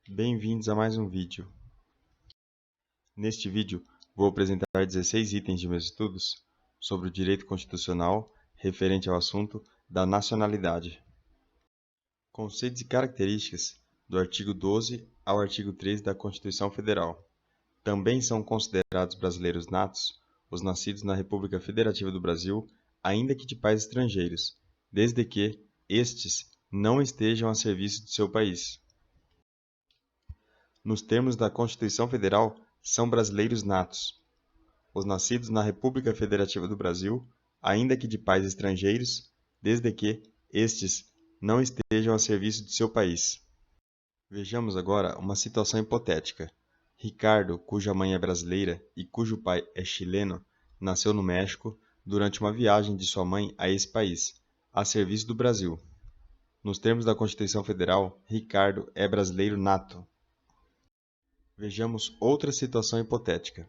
Bem-vindos a mais um vídeo. Neste vídeo, vou apresentar 16 itens de meus estudos sobre o direito constitucional referente ao assunto da nacionalidade. Conceitos e características do artigo 12 ao artigo 13 da Constituição Federal. Também são considerados brasileiros natos os nascidos na República Federativa do Brasil, ainda que de pais estrangeiros, desde que estes não estejam a serviço de seu país. Nos termos da Constituição Federal, são brasileiros natos os nascidos na República Federativa do Brasil, ainda que de pais estrangeiros, desde que estes não estejam a serviço de seu país. Vejamos agora uma situação hipotética. Ricardo, cuja mãe é brasileira e cujo pai é chileno, nasceu no México durante uma viagem de sua mãe a esse país, a serviço do Brasil. Nos termos da Constituição Federal, Ricardo é brasileiro nato. Vejamos outra situação hipotética.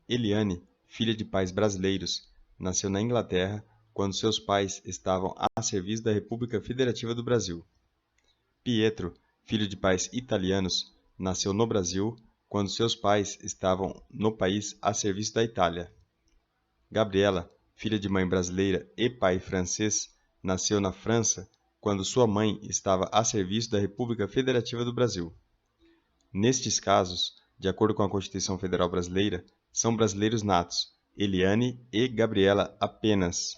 Eliane, filha de pais brasileiros, nasceu na Inglaterra quando seus pais estavam a serviço da República Federativa do Brasil. Pietro, filho de pais italianos, nasceu no Brasil quando seus pais estavam no país a serviço da Itália. Gabriela, filha de mãe brasileira e pai francês, nasceu na França quando sua mãe estava a serviço da República Federativa do Brasil. Nestes casos, de acordo com a Constituição Federal Brasileira, são brasileiros natos, Eliane e Gabriela apenas.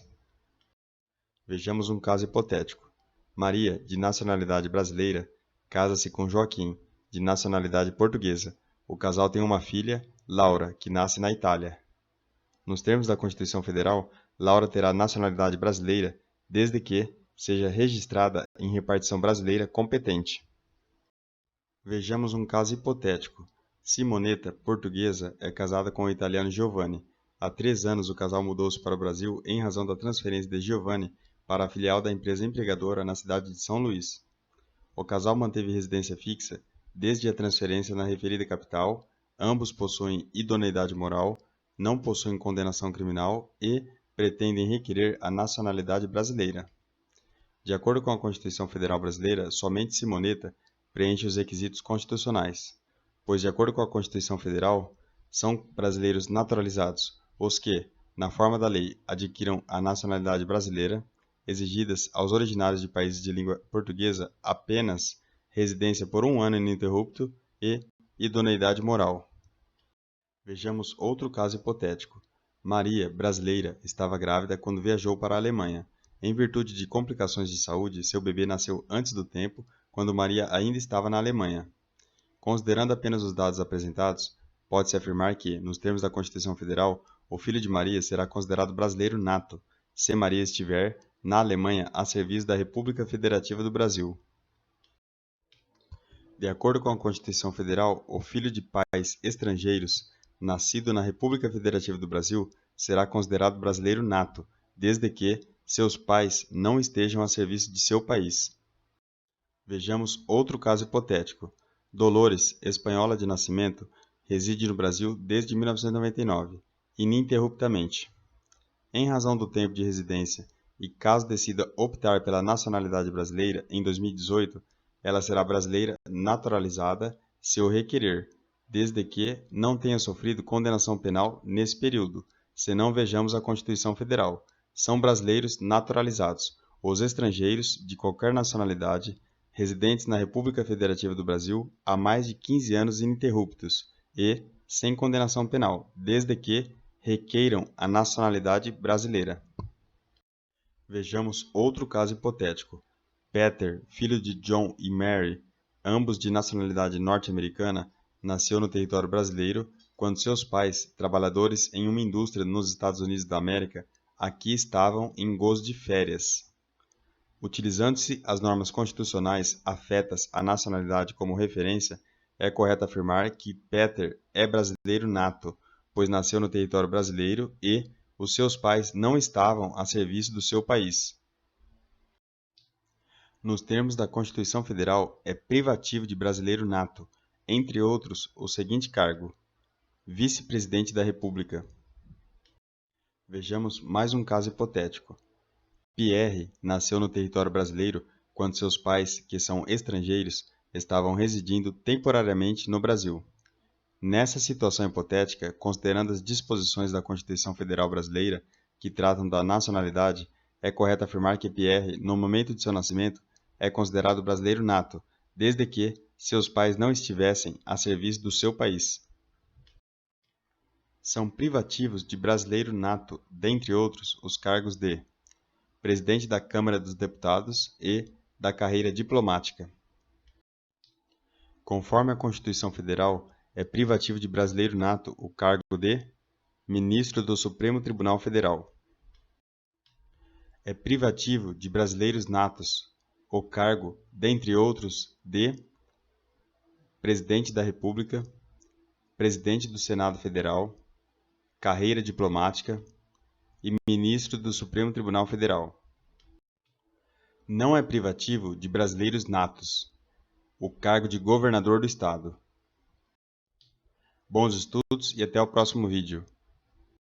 Vejamos um caso hipotético. Maria, de nacionalidade brasileira, casa-se com Joaquim, de nacionalidade portuguesa. O casal tem uma filha, Laura, que nasce na Itália. Nos termos da Constituição Federal, Laura terá nacionalidade brasileira desde que seja registrada em repartição brasileira competente. Vejamos um caso hipotético. Simonetta, portuguesa, é casada com o italiano Giovanni. Há 3 anos o casal mudou-se para o Brasil em razão da transferência de Giovanni para a filial da empresa empregadora na cidade de São Luís. O casal manteve residência fixa desde a transferência na referida capital, ambos possuem idoneidade moral, não possuem condenação criminal e pretendem requerer a nacionalidade brasileira. De acordo com a Constituição Federal Brasileira, somente Simonetta preenche os requisitos constitucionais, pois, de acordo com a Constituição Federal, são brasileiros naturalizados os que, na forma da lei, adquiram a nacionalidade brasileira, exigidas aos originários de países de língua portuguesa apenas residência por 1 ano ininterrupto e idoneidade moral. Vejamos outro caso hipotético. Maria, brasileira, estava grávida quando viajou para a Alemanha. Em virtude de complicações de saúde, seu bebê nasceu antes do tempo, quando Maria ainda estava na Alemanha. Considerando apenas os dados apresentados, pode-se afirmar que, nos termos da Constituição Federal, o filho de Maria será considerado brasileiro nato, se Maria estiver na Alemanha a serviço da República Federativa do Brasil. De acordo com a Constituição Federal, o filho de pais estrangeiros, nascido na República Federativa do Brasil, será considerado brasileiro nato, desde que seus pais não estejam a serviço de seu país. Vejamos outro caso hipotético. Dolores, espanhola de nascimento, reside no Brasil desde 1999, ininterruptamente. Em razão do tempo de residência e caso decida optar pela nacionalidade brasileira em 2018, ela será brasileira naturalizada se o requerer, desde que não tenha sofrido condenação penal nesse período, se não vejamos a Constituição Federal. São brasileiros naturalizados os estrangeiros de qualquer nacionalidade residentes na República Federativa do Brasil há mais de 15 anos ininterruptos e sem condenação penal, desde que requeiram a nacionalidade brasileira. Vejamos outro caso hipotético. Peter, filho de John e Mary, ambos de nacionalidade norte-americana, nasceu no território brasileiro quando seus pais, trabalhadores em uma indústria nos Estados Unidos da América, aqui estavam em gozo de férias. Utilizando-se as normas constitucionais afetas à nacionalidade como referência, é correto afirmar que Peter é brasileiro nato, pois nasceu no território brasileiro e os seus pais não estavam a serviço do seu país. Nos termos da Constituição Federal, é privativo de brasileiro nato, entre outros, o seguinte cargo: Vice-Presidente da República. Vejamos mais um caso hipotético. Pierre nasceu no território brasileiro quando seus pais, que são estrangeiros, estavam residindo temporariamente no Brasil. Nessa situação hipotética, considerando as disposições da Constituição Federal Brasileira que tratam da nacionalidade, é correto afirmar que Pierre, no momento de seu nascimento, é considerado brasileiro nato, desde que seus pais não estivessem a serviço do seu país. São privativos de brasileiro nato, dentre outros, os cargos de presidente da Câmara dos Deputados e da carreira diplomática. Conforme a Constituição Federal, é privativo de brasileiro nato o cargo de ministro do Supremo Tribunal Federal. É privativo de brasileiros natos o cargo, dentre outros, de presidente da República, presidente do Senado Federal, carreira diplomática e ministro do Supremo Tribunal Federal. Não é privativo de brasileiros natos o cargo de governador do estado. Bons estudos e até o próximo vídeo.